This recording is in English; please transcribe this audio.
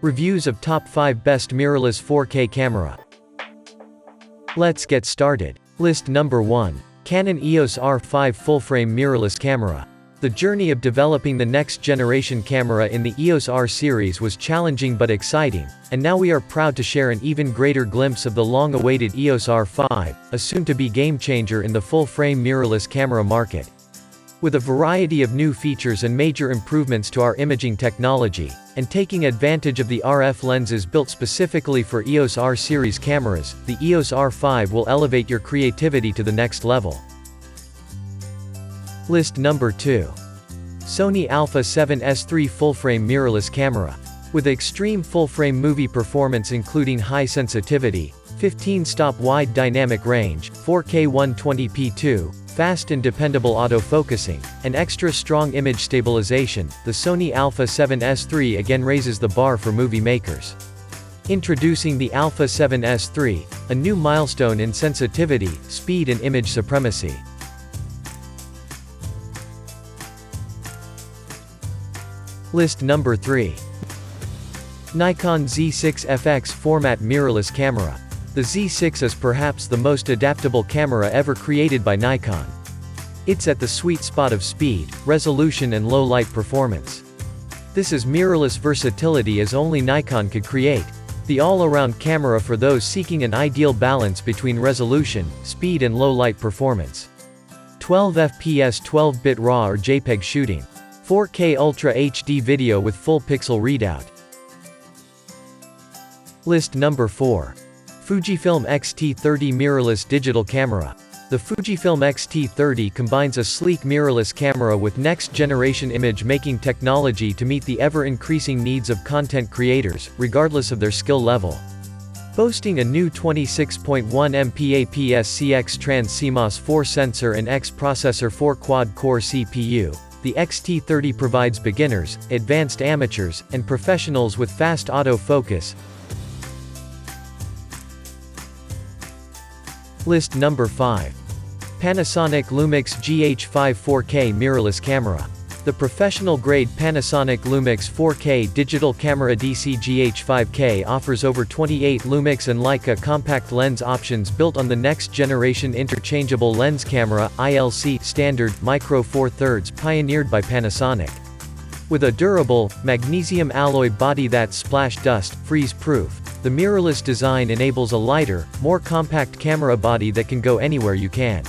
Reviews of top 5 best mirrorless 4K camera. Let's get started. List number 1. Canon EOS R5 full-frame mirrorless camera. The journey of developing the next-generation camera in the EOS R series was challenging but exciting, and now we are proud to share an even greater glimpse of the long-awaited EOS R5, a soon-to-be game-changer in the full-frame mirrorless camera market. With a variety of new features and major improvements to our imaging technology, and taking advantage of the RF lenses built specifically for EOS R series cameras, the EOS R5 will elevate your creativity to the next level. List number 2. Sony Alpha 7S III full-frame mirrorless camera. With extreme full-frame movie performance including high sensitivity, 15-stop wide dynamic range, 4K 120p2, fast and dependable autofocusing, and extra strong image stabilization, the Sony Alpha 7S III again raises the bar for movie makers. Introducing the Alpha 7S III, a new milestone in sensitivity, speed and image supremacy. List number 3. Nikon Z6 FX format mirrorless camera. The Z6 is perhaps the most adaptable camera ever created by Nikon. It's at the sweet spot of speed, resolution and low light performance. This is mirrorless versatility as only Nikon could create. The all-around camera for those seeking an ideal balance between resolution, speed and low light performance. 12 fps 12-bit RAW or JPEG shooting. 4K Ultra HD video with full pixel readout. List number 4. Fujifilm X-T30 mirrorless digital camera. The Fujifilm X-T30 combines a sleek mirrorless camera with next-generation image-making technology to meet the ever-increasing needs of content creators, regardless of their skill level. Boasting a new 26.1 MP APS-C trans CMOS 4 sensor and X processor 4 quad-core CPU, the X-T30 provides beginners, advanced amateurs, and professionals with fast autofocus. List number 5. Panasonic Lumix GH5 4K mirrorless camera. The professional-grade Panasonic Lumix 4K digital camera DC GH5K offers over 28 Lumix and Leica compact lens options built on the next-generation interchangeable lens camera (ILC) standard Micro Four Thirds pioneered by Panasonic. With a durable, magnesium alloy body that's splash dust, freeze-proof, the mirrorless design enables a lighter, more compact camera body that can go anywhere you can.